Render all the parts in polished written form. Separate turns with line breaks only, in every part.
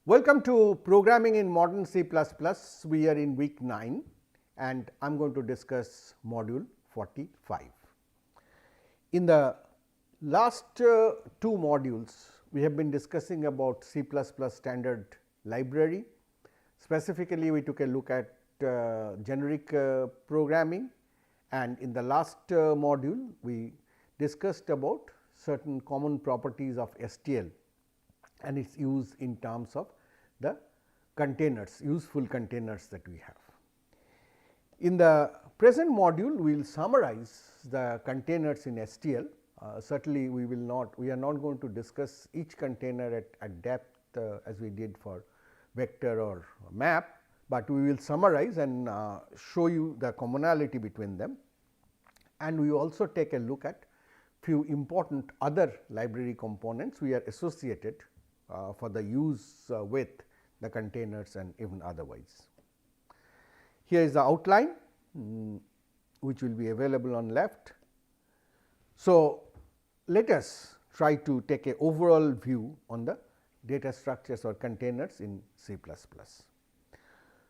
Welcome to Programming in Modern C++. We are in week 9 and I am going to discuss module 45. In the last two modules, we have been discussing about C++ standard library. Specifically, we took a look at generic programming, and in the last module, we discussed about certain common properties of STL and its use in terms of the containers, useful containers that we have. In the present module, we will summarize the containers in STL. Certainly, we are not going to discuss each container at depth as we did for vector or map, but we will summarize and show you the commonality between them, and we also take a look at few important other library components we are associated for the use with the containers and even otherwise. Here is the outline which will be available on left. So, let us try to take a overall view on the data structures or containers in C++.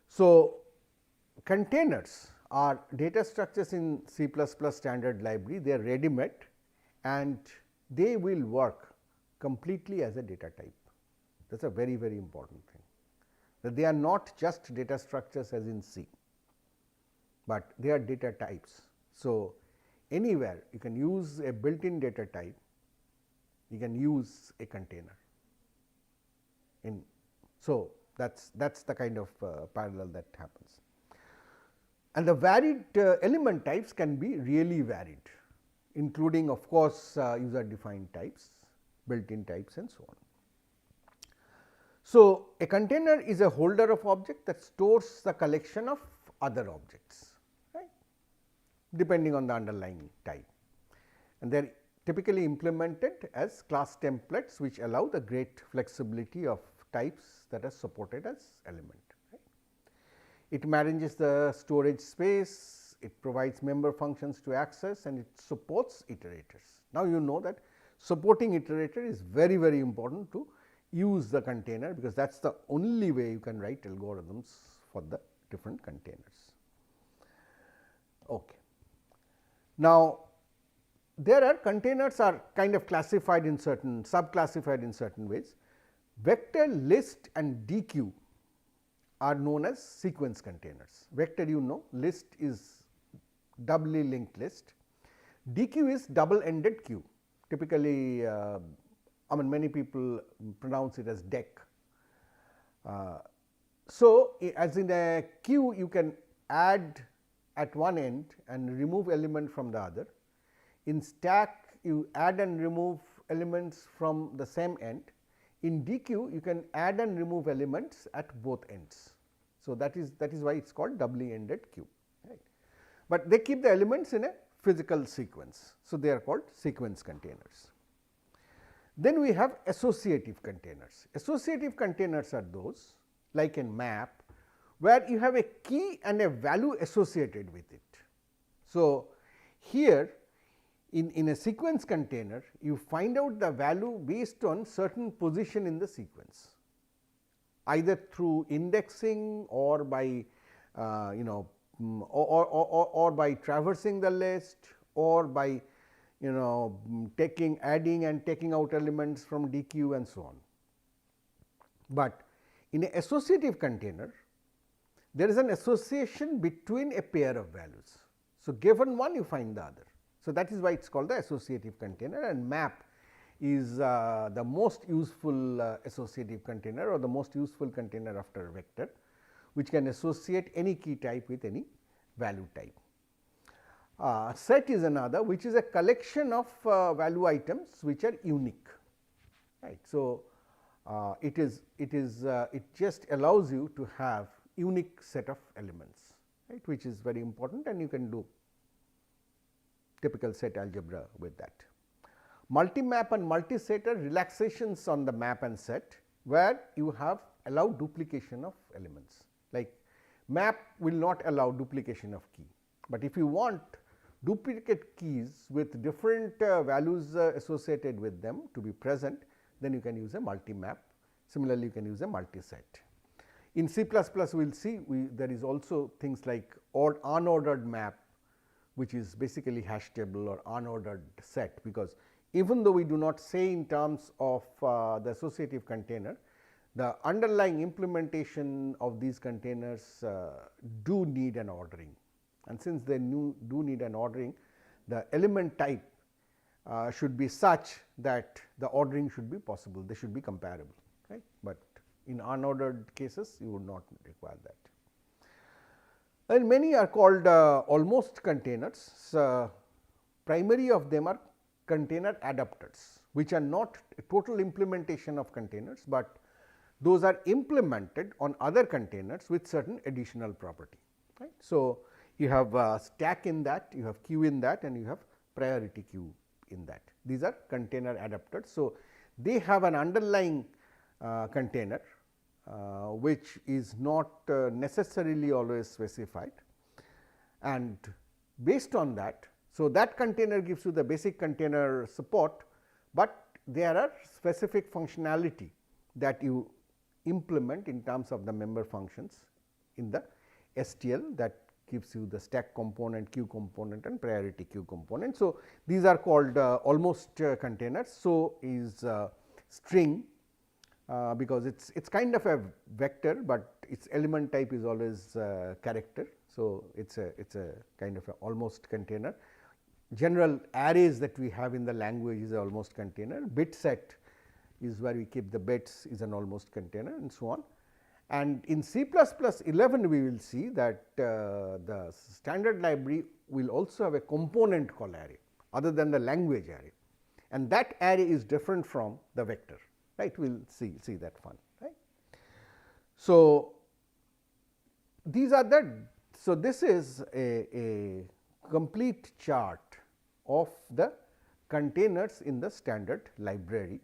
So, containers are data structures in C++ standard library. They are ready made and they will work completely as a data type. That is a very, very important thing, that they are not just data structures as in C, but they are data types. So, anywhere you can use a built in data type, you can use a container. So, that is the kind of parallel that happens. And the varied element types can be really varied, including of course, user defined types, built in types and so on. So, a container is a holder of object that stores the collection of other objects, right, depending on the underlying type, and they are typically implemented as class templates, which allow the great flexibility of types that are supported as element. Right. It manages the storage space, it provides member functions to access, and it supports iterators. Now, you know that supporting iterator is very, very important to use the container, because that is the only way you can write algorithms for the different containers. Okay. Now, there are containers are kind of classified in certain, subclassified in certain ways. Vector, list and DQ are known as sequence containers. Vector, you know, list is doubly linked list, DQ is double ended queue. Typically, I mean many people pronounce it as deck. So, as in a queue you can add at one end and remove element from the other. In stack you add and remove elements from the same end. In DQ you can add and remove elements at both ends. So, that is why it is called doubly ended queue, right. But they keep the elements in a physical sequence. So, they are called sequence containers. Then we have associative containers. Associative containers are those like in map, where you have a key and a value associated with it. So, here in a sequence container, you find out the value based on certain position in the sequence, either through indexing or by or by traversing the list, or by adding and taking out elements from DQ and so on. But in an associative container, there is an association between a pair of values. So, given one you find the other. So, that is why it is called the associative container, and map is the most useful associative container, or the most useful container after vector, which can associate any key type with any value type. Set is another, which is a collection of value items which are unique, right. So, it just allows you to have unique set of elements, right, which is very important, and you can do typical set algebra with that. Multi-map and multi-set are relaxations on the map and set, where you have allowed duplication of elements. Like map will not allow duplication of key, but if you want duplicate keys with different values associated with them to be present, then you can use a multi-map. Similarly, you can use a multi-set. In C++, we will see there is also things like unordered map, which is basically hash table or unordered set, because even though we do not say in terms of the associative container, the underlying implementation of these containers do need an ordering, and since they do need an ordering, the element type should be such that the ordering should be possible, they should be comparable, right. But in unordered cases you would not require that. And many are called almost containers. Primary of them are container adapters, which are not a total implementation of containers, but those are implemented on other containers with certain additional property, right. So, you have stack in that, you have queue in that, and you have priority queue in that. These are container adapters. So, they have an underlying container which is not necessarily always specified, and based on that, so that container gives you the basic container support, but there are specific functionality that you implement in terms of the member functions in the STL that gives you the stack component, queue component, and priority queue component. So, these are called almost containers. So, is string because it's kind of a vector, but its element type is always character. So, it's a kind of a almost container. General arrays that we have in the language is a almost container. Bit set is where we keep the bits, is an almost container, and so on. And in C++11 we will see that the standard library will also have a component call array other than the language array, and that array is different from the vector, right. We will see that fun, right. So, these are the, so this is a complete chart of the containers in the standard library.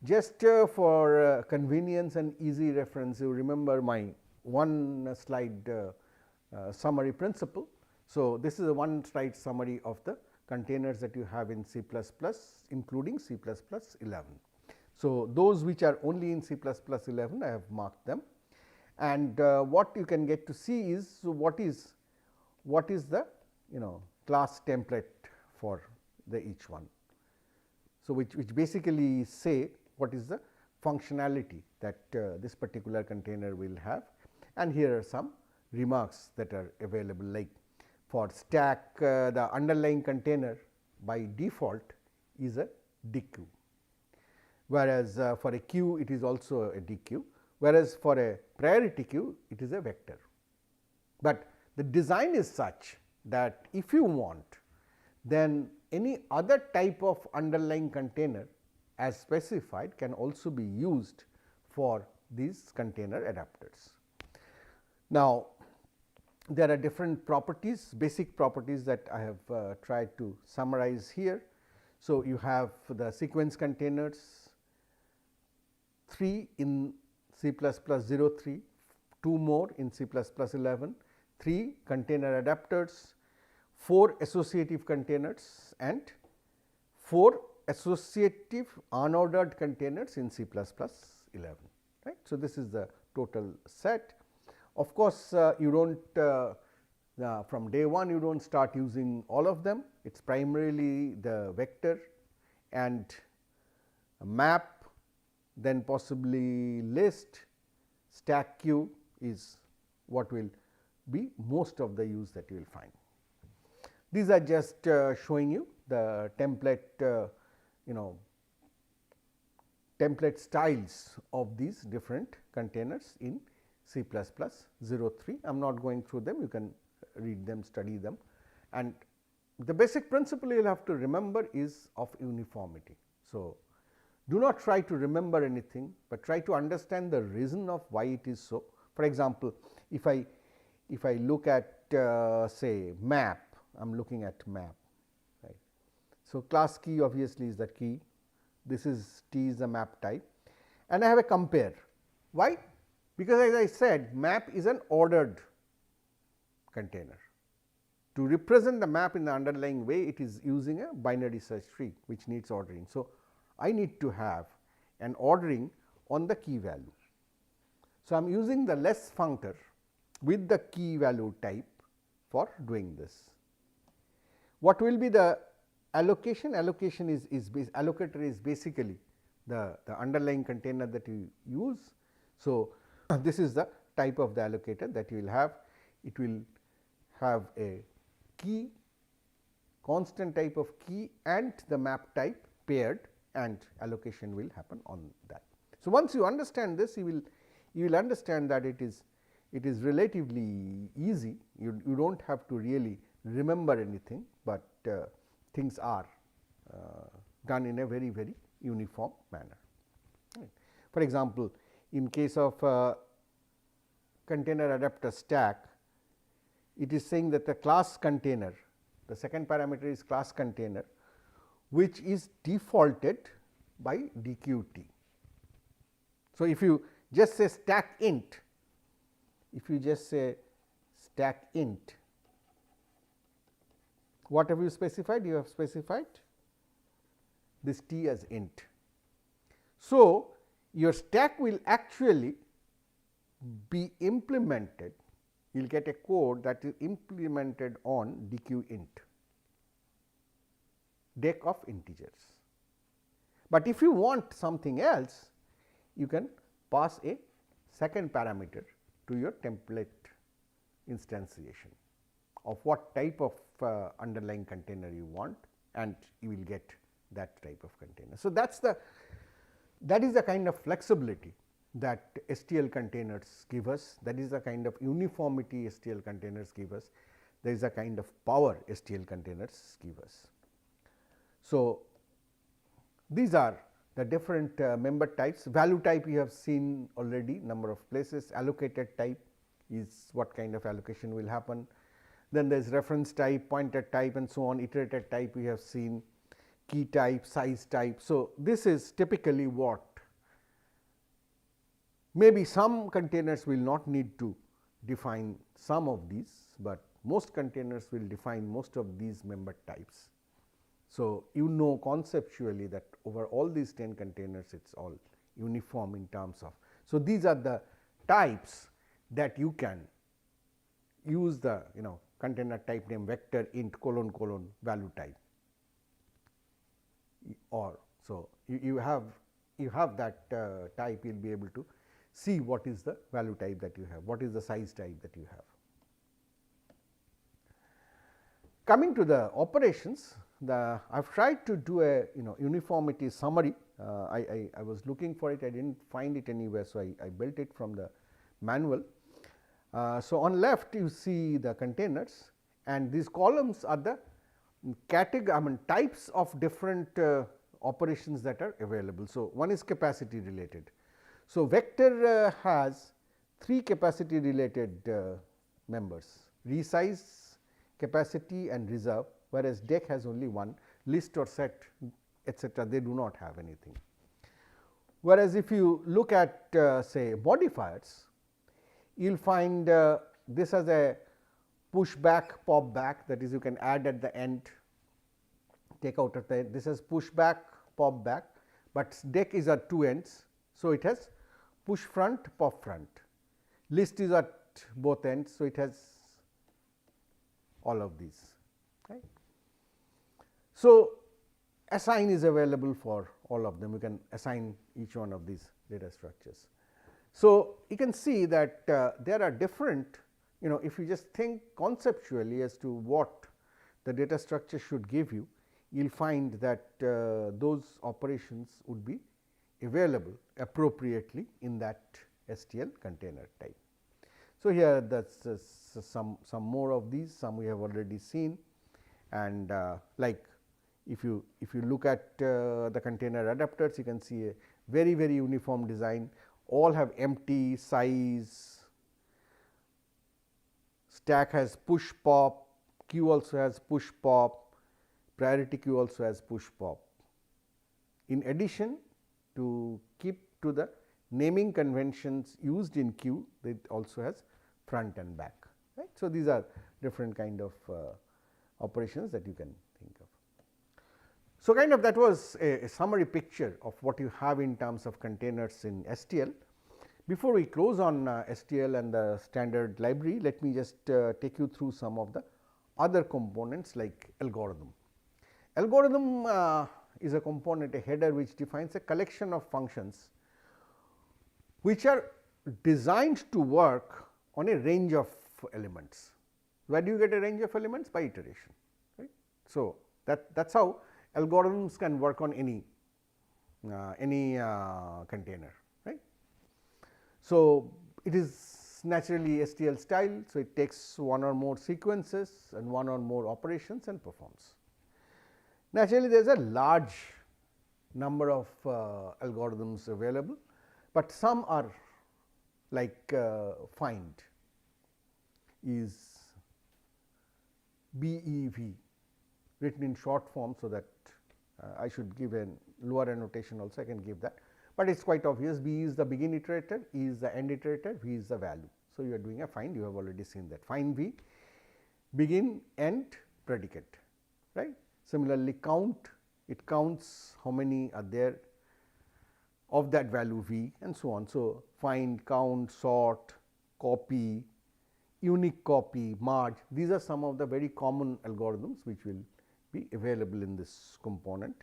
Just for convenience and easy reference, you remember my one slide summary principle. So, this is a one slide summary of the containers that you have in C++, including C++11. So, those which are only in C++11 I have marked them, and what you can get to see is what is the class template for the each one. So, which basically say what is the functionality that this particular container will have, and here are some remarks that are available, like for stack the underlying container by default is a DQ, whereas for a queue it is also a DQ, whereas for a priority queue it is a vector. But the design is such that if you want, then any other type of underlying container as specified can also be used for these container adapters. Now, there are different properties, basic properties that I have tried to summarize here. So, you have the sequence containers 3 in C++03, 2 more in C++11, 3 container adapters, 4 associative containers, and 4 associative unordered containers in C++11, right. So, this is the total set. Of course, you do not from day one you do not start using all of them. It is primarily the vector and a map, then possibly list, stack queue is what will be most of the use that you will find. These are just showing you the template template styles of these different containers in C++03. I am not going through them, you can read them, study them, and the basic principle you will have to remember is of uniformity. So, do not try to remember anything, but try to understand the reason of why it is so, For example, if I look at say map, I am looking at map, right. So, class key obviously is the key, this is T is the map type, and I have a compare. Why? Because as I said, map is an ordered container. To represent the map in the underlying way, it is using a binary search tree which needs ordering. So, I need to have an ordering on the key value. So, I am using the less functor with the key value type for doing this. What will be the allocation? Allocation is allocator is basically the underlying container that you use. So, this is the type of the allocator that you will have. It will have a key, constant type of key and the map type paired, and allocation will happen on that. So, once you understand this, you will understand that it is relatively easy. You do not have to really remember anything, but things are done in a very uniform manner. Right. For example, in case of container adapter stack, it is saying that the class container, the second parameter is class container, which is defaulted by DQT. So, if you just say stack int, what have you specified? You have specified this T as int. So, your stack will actually be implemented, you will get a code that is implemented on DQ int, deck of integers. But if you want something else, you can pass a second parameter to your template instantiation of what type of underlying container you want, and you will get that type of container. So, that is the kind of flexibility that STL containers give us, that is the kind of uniformity STL containers give us, there is a kind of power STL containers give us. So, these are the different member types. Value type you have seen already number of places, allocated type is what kind of allocation will happen. Then there is reference type, pointer type and so on, iterated type we have seen, key type, size type. So, this is typically what maybe some containers will not need to define some of these, but most containers will define most of these member types. So, you know conceptually that over all these 10 containers it is all uniform in terms of. So, these are the types that you can use the container type name vector int colon colon value type, or so you have that type, you will be able to see what is the value type that you have, what is the size type that you have. Coming to the operations, I have tried to do a uniformity summary. I was looking for it, I did not find it anywhere. So, I built it from the manual. So, on left you see the containers, and these columns are the types of different operations that are available. So, one is capacity related. So, vector has 3 capacity related members, resize, capacity and reserve, whereas deck has only one, list or set etc., they do not have anything. Whereas, if you look at say modifiers, you will find this as a push back, pop back, that is you can add at the end, take out at the end. This is push back, pop back, but deck is at 2 ends. So, it has push front, pop front, list is at both ends. So, it has all of these. Right. So, assign is available for all of them, you can assign each one of these data structures. So, you can see that there are different, if you just think conceptually as to what the data structure should give you, you will find that those operations would be available appropriately in that STL container type. So, here that is some more of these, some we have already seen, and like if you look at the container adapters, you can see a very uniform design, all have empty, size, stack has push pop, queue also has push pop, priority queue also has push pop. In addition, to keep to the naming conventions used in queue, it also has front and back, right. So, these are different kind of operations that you can think of. So, kind of that was a summary picture of what you have in terms of containers in STL. Before we close on STL and the standard library, let me just take you through some of the other components like algorithm. Algorithm is a component, a header which defines a collection of functions which are designed to work on a range of elements. Where do you get a range of elements? By iteration, right. So, that is how algorithms can work on any container, right. So, it is naturally STL style. So, it takes one or more sequences and one or more operations and performs. Naturally, there is a large number of algorithms available, but some are like find is BEV written in short form. So, that I should give a lower annotation also, I can give that, but it is quite obvious. B is the begin iterator, E is the end iterator, V is the value. So, you are doing a find, you have already seen that find V, begin, end, predicate, right. Similarly, count, it counts how many are there of that value V and so on. So, find, count, sort, copy, unique copy, merge, these are some of the very common algorithms which will be available in this component.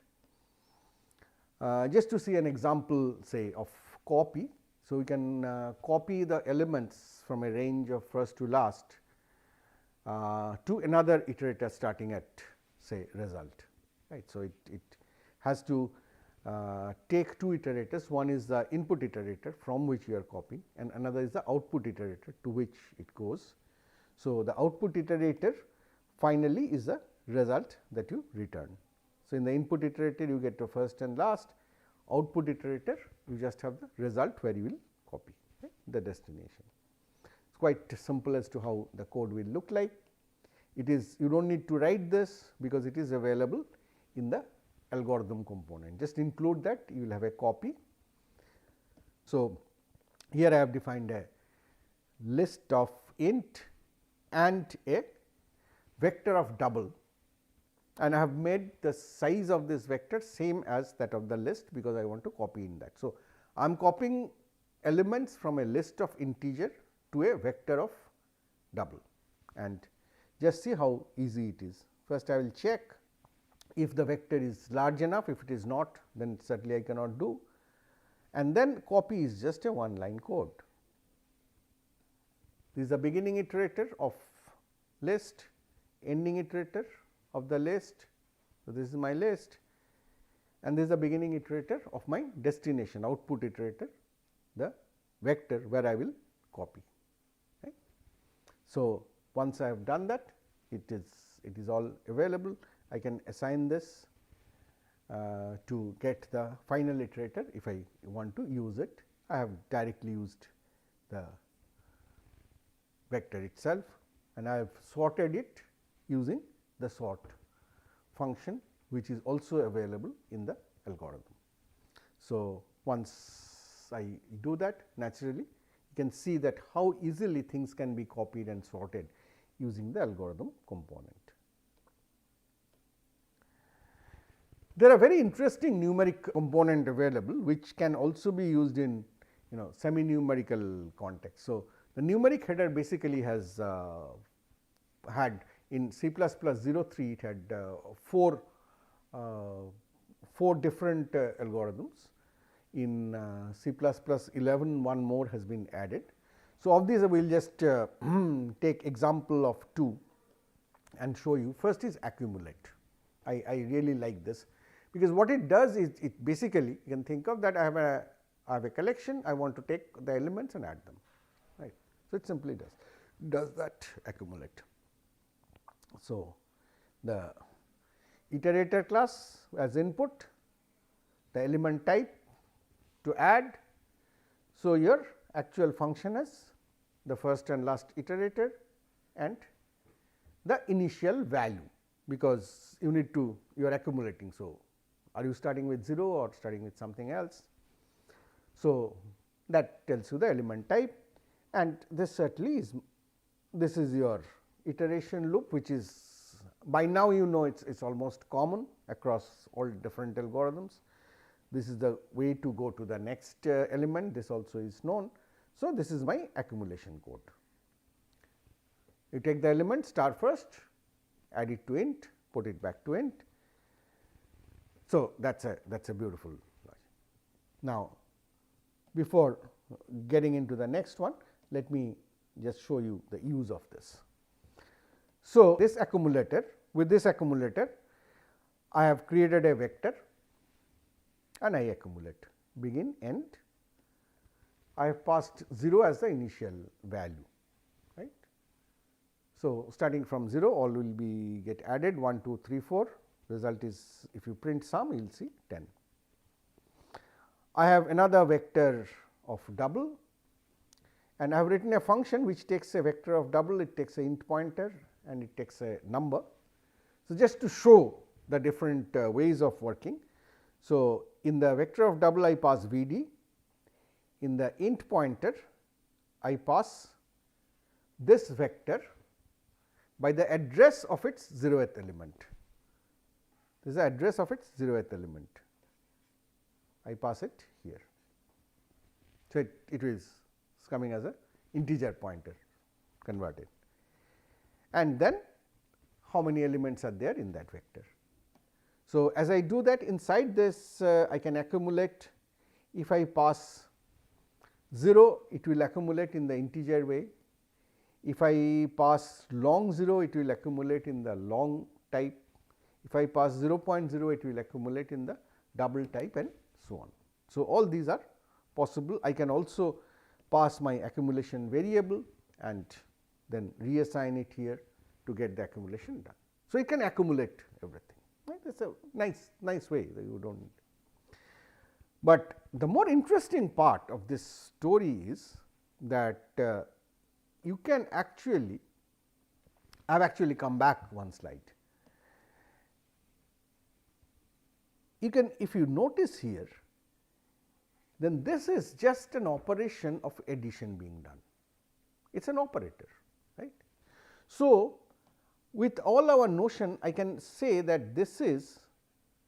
Just to see an example say of copy. So, we can copy the elements from a range of first to last to another iterator starting at say result, right. So, it has to take two iterators, one is the input iterator from which you are copying and another is the output iterator to which it goes. So, the output iterator finally is the result that you return. So, in the input iterator you get the first and last, output iterator you just have the result where you will copy, right, the destination. It is quite simple as to how the code will look like. It is, you do not need to write this because it is available in the algorithm component, just include that, you will have a copy. So, here I have defined a list of int and a vector of double, and I have made the size of this vector same as that of the list because I want to copy in that. So, I am copying elements from a list of integer to a vector of double, and just see how easy it is. First I will check if the vector is large enough, if it is not, then certainly I cannot do, and then copy is just a one line code. This is the beginning iterator of list, ending iterator of the list. So, this is my list and this is the beginning iterator of my destination, output iterator, the vector where I will copy, right. So, once I have done that, it is all available. I can assign this to get the final iterator if I want to use it. I have directly used the vector itself and I have sorted it using the sort function which is also available in the algorithm. So, once I do that, naturally you can see that how easily things can be copied and sorted using the algorithm component. There are very interesting numeric component available which can also be used in semi numerical context. So, the numeric header basically has had in C++ 03 it had four different algorithms. In C++ 11 one more has been added. So, of these I will just take example of two and show you. First is accumulate. I really like this because what it does is it basically you can think of that I have a collection, I want to take the elements and add them, right. So, it simply does that accumulate. So, the iterator class as input, the element type to add. So, your actual function is the first and last iterator, and the initial value, because you need to, you are accumulating. So, are you starting with 0 or starting with something else? So, that tells you the element type, and this certainly is, this is your iteration loop, which is by now you know it is almost common across all different algorithms. This is the way to go to the next element, this also is known. So, this is my accumulation code. You take the element star first, add it to int, put it back to int. So, that is a beautiful logic. Now, before getting into the next one, let me just show you the use of this. So, this accumulator, with this accumulator I have created a vector and I accumulate begin end. I have passed 0 as the initial value, right. So, starting from 0 all will be get added 1, 2, 3, 4, result is, if you print sum you will see 10. I have another vector of double, and I have written a function which takes a vector of double, it takes a int pointer and it takes a number. So, just to show the different ways of working. So, in the vector of double I pass VD, in the int pointer I pass this vector by the address of its 0th element. This is the address of its 0th element. I pass it here. So, it is coming as a integer pointer converted, and then how many elements are there in that vector. So, as I do that inside this I can accumulate. If I pass 0, it will accumulate in the integer way. If I pass long 0, it will accumulate in the long type. If I pass 0.0, it will accumulate in the double type, and so on. So, all these are possible. I can also pass my accumulation variable and then reassign it here to get the accumulation done. So, it can accumulate everything, right. That is a nice way that you do not need. But the more interesting part of this story is that you can actually, I have actually come back one slide. You can, if you notice here, then this is just an operation of addition being done. It is an operator, right. So, with all our notion, I can say that this is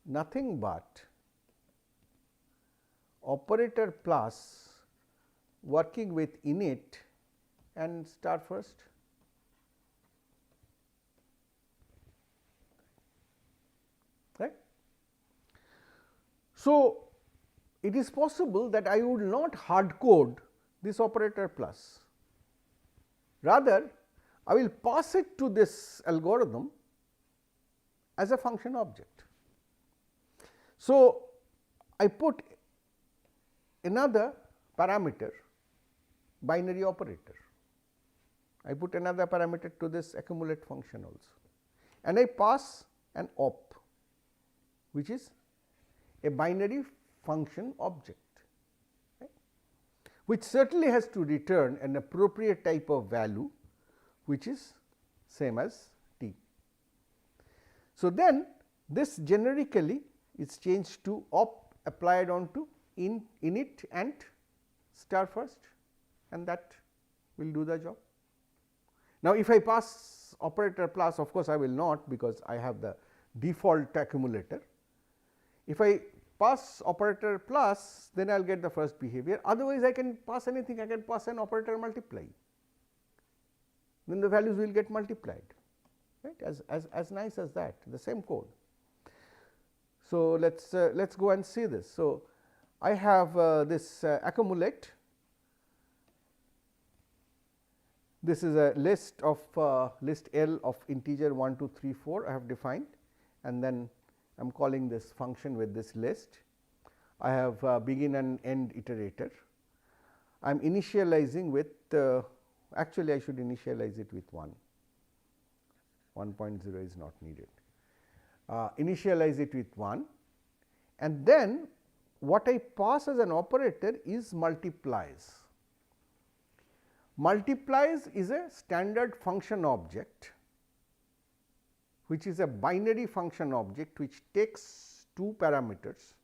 nothing but operator plus working with init and star first. Right. So, it is possible that I would not hard code this operator plus, rather I will pass it to this algorithm as a function object. So, I put another parameter binary operator, I put another parameter to this accumulate function also, and I pass an op, which is a binary function object, right, which certainly has to return an appropriate type of value, which is same as t. So, then this generically is changed to op applied onto init and star first, and that will do the job. Now, if I pass operator plus, of course, I will not, because I have the default accumulator. If I pass operator plus, then I will get the first behavior, otherwise I can pass anything, I can pass an operator multiply, then the values will get multiplied, right, as nice as that, the same code. So, let us go and see this. So, I have this accumulate, this is a list of list L of integer 1, 2, 3, 4 I have defined, and then I am calling this function with this list. I have begin and end iterator. I am initializing with actually I should initialize it with 1, 1.0 is not needed. Initialize it with 1, and then what I pass as an operator is multiplies. Multiplies is a standard function object, which is a binary function object which takes two parameters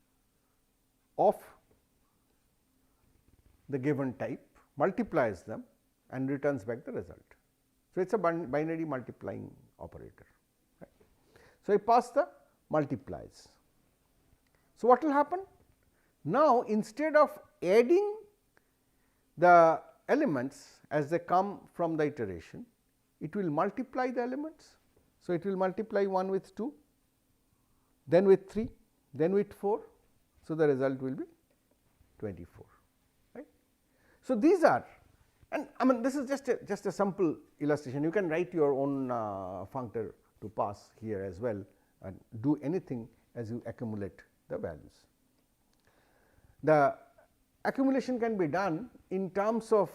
of the given type, multiplies them and returns back the result. So, it is a binary multiplying operator. Right. So, I pass the multiplies. So, what will happen? Now, instead of adding the elements as they come from the iteration, it will multiply the elements. So, it will multiply 1 with 2, then with 3, then with 4. So, the result will be 24. Right. So, these are, and I mean this is just a simple illustration. You can write your own functor to pass here as well and do anything as you accumulate the values. The accumulation can be done in terms of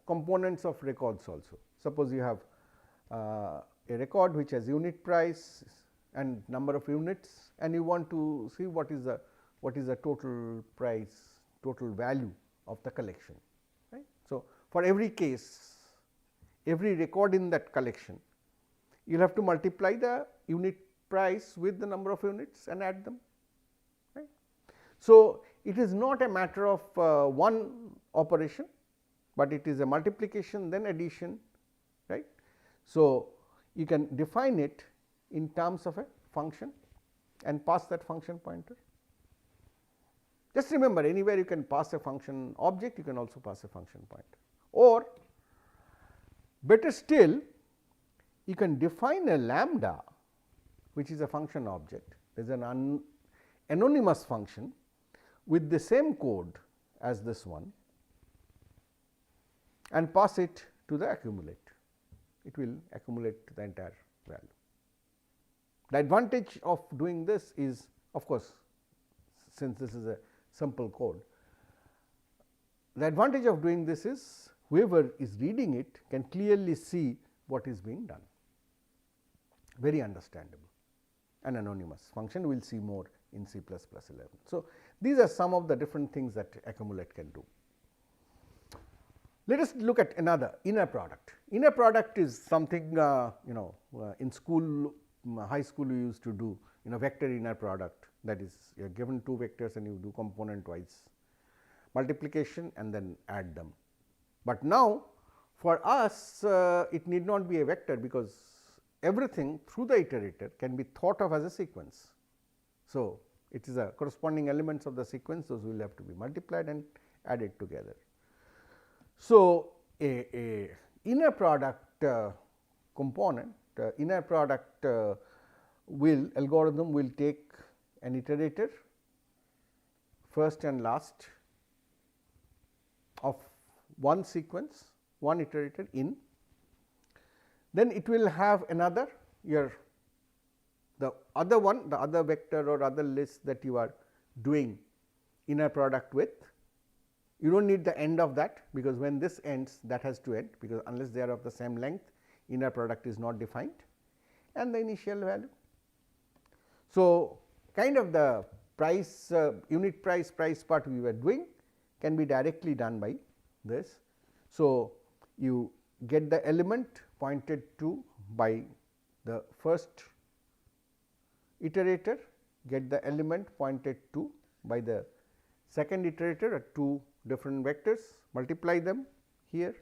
components of records also. Suppose you have a record which has unit price and number of units, and you want to see what is the total price, total value of the collection. Right. So, for every case, every record in that collection, you will have to multiply the unit price with the number of units and add them. Right. So, it is not a matter of one operation, but it is a multiplication then addition. Right. So, you can define it in terms of a function and pass that function pointer. Just remember, anywhere you can pass a function object, you can also pass a function pointer, or better still, you can define a lambda which is a function object. There is an anonymous function with the same code as this one and pass it to the accumulate. It will accumulate the entire value. The advantage of doing this is, of course, since this is a simple code, the advantage of doing this is whoever is reading it can clearly see what is being done, very understandable, and anonymous function. We will see more in C++ 11. So, these are some of the different things that accumulate can do. Let us look at another inner product. Inner product is something in school, high school you used to do, vector inner product, that is you are given two vectors and you do component wise multiplication and then add them. But now for us it need not be a vector, because everything through the iterator can be thought of as a sequence. So, it is a corresponding elements of the sequence, those will have to be multiplied and added together. So, a inner product component, inner product algorithm will take an iterator first and last of one sequence, one iterator in, then it will have another the other one, the other vector or other list that you are doing inner product with. You do not need the end of that, because when this ends, that has to end, because unless they are of the same length, inner product is not defined, and the initial value. So, kind of the price unit price part we were doing can be directly done by this. So, you get the element pointed to by the first iterator, get the element pointed to by the second iterator at two different vectors, multiply them here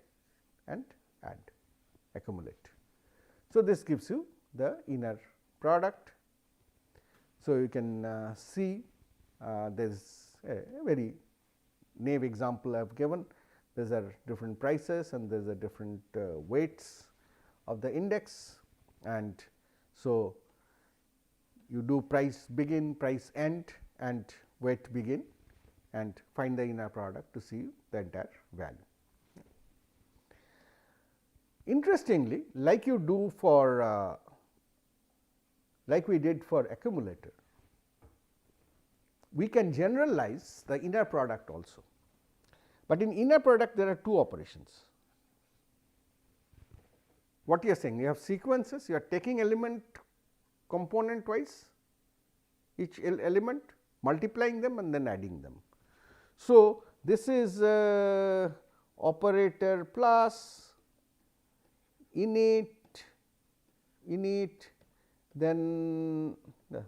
and add, accumulate. So, this gives you the inner product. So, you can see there is a very naive example I have given. These are different prices and there is a different weights of the index, and so you do price begin, price end and weight begin and find the inner product to see the entire value. Interestingly, like you do for like we did for accumulator, we can generalize the inner product also, but in inner product there are two operations. What you are saying? You have sequences, you are taking element component wise, each element, multiplying them and then adding them. So, this is operator plus init, then it's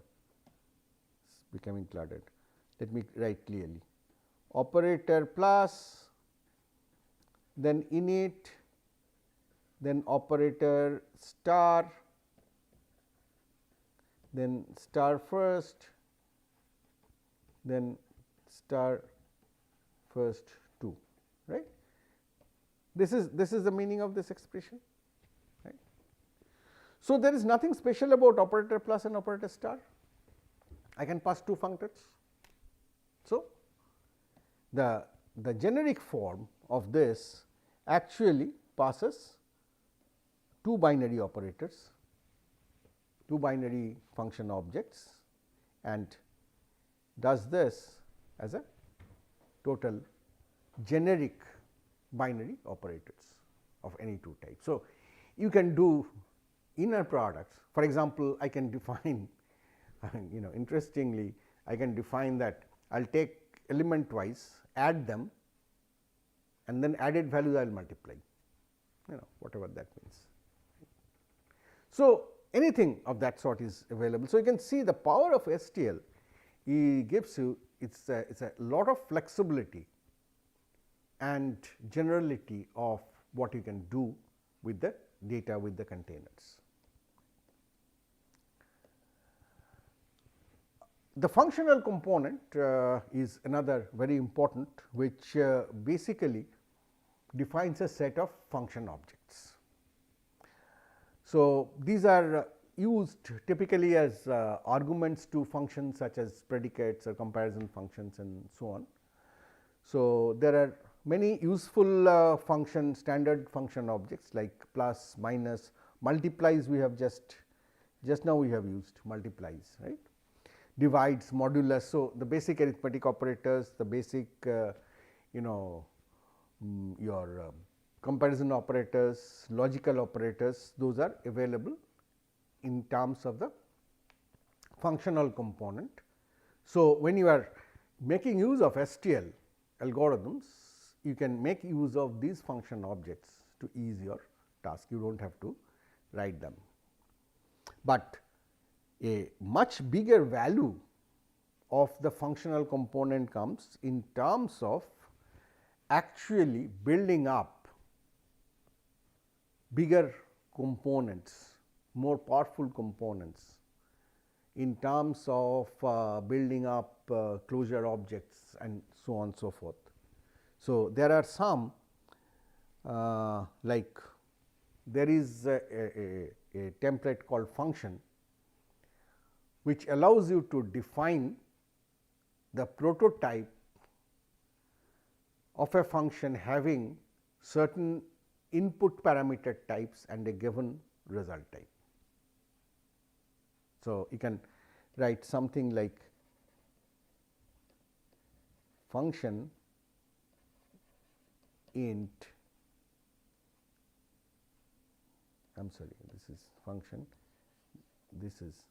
becoming cluttered. Let me write clearly. Operator plus, then init, then operator star, then star first, then star first 2, right. This is the meaning of this expression, right. So, there is nothing special about operator plus and operator star. I can pass 2 functors. So, the generic form of this actually passes 2 binary operators, 2 binary function objects, and does this as a total generic binary operators of any 2 types. So, you can do inner products. For example, I can define interestingly I can define that I will take element wise, add them, and then added values I will multiply, whatever that means. So, anything of that sort is available. So, you can see the power of STL gives you it's a lot of flexibility and generality of what you can do with the data with the containers. The functional component is another very important, which basically defines a set of function objects. So, these are used typically as arguments to functions such as predicates or comparison functions and so on. So, there are many useful standard function objects like plus, minus, multiplies. We have just now we have used multiplies, right, divides, modulus. So, the basic arithmetic operators, the basic your comparison operators, logical operators, those are available in terms of the functional component. So, when you are making use of STL algorithms, you can make use of these function objects to ease your task. You do not have to write them, but a much bigger value of the functional component comes in terms of actually building up bigger components, more powerful components in terms of building up closure objects and so on and so forth. So, there are some like there is a template called function, which allows you to define the prototype of a function having certain input parameter types and a given result type. So, you can write something like function int, I am sorry, this is function, this is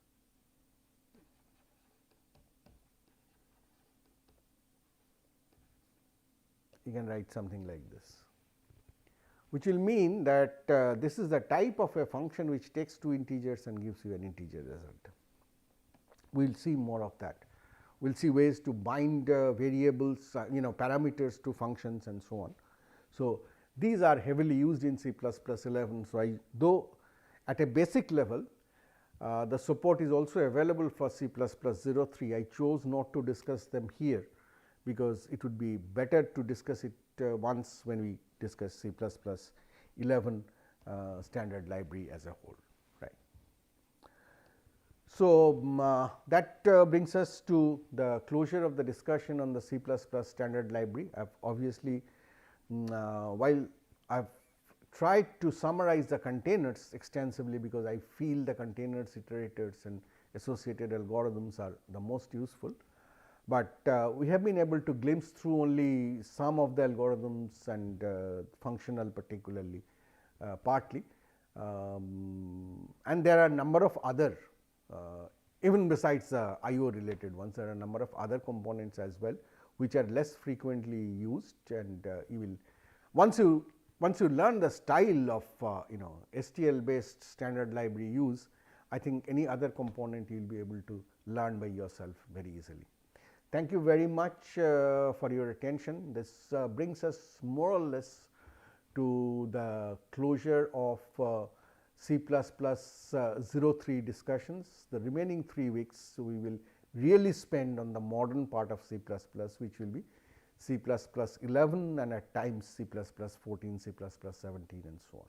you can write something like this, which will mean that this is the type of a function which takes 2 integers and gives you an integer result. We will see more of that. We will see ways to bind variables, parameters to functions and so on. So, these are heavily used in C++11. So, though at a basic level the support is also available for C++03, I chose not to discuss them here, because it would be better to discuss it once when we discuss C++11 standard library as a whole, right. So, that brings us to the closure of the discussion on the C++ standard library. I have obviously, while I have tried to summarize the containers extensively, because I feel the containers, iterators and associated algorithms are the most useful, but we have been able to glimpse through only some of the algorithms and functional particularly partly, and there are a number of other even besides the IO related ones, there are a number of other components as well, which are less frequently used, and you will once you learn the style of STL based standard library use, I think any other component you will be able to learn by yourself very easily. Thank you very much for your attention. This brings us more or less to the closure of C++ 03 discussions. The remaining 3 weeks we will really spend on the modern part of C++, which will be C++ 11 and at times C++ 14, C++ 17 and so on.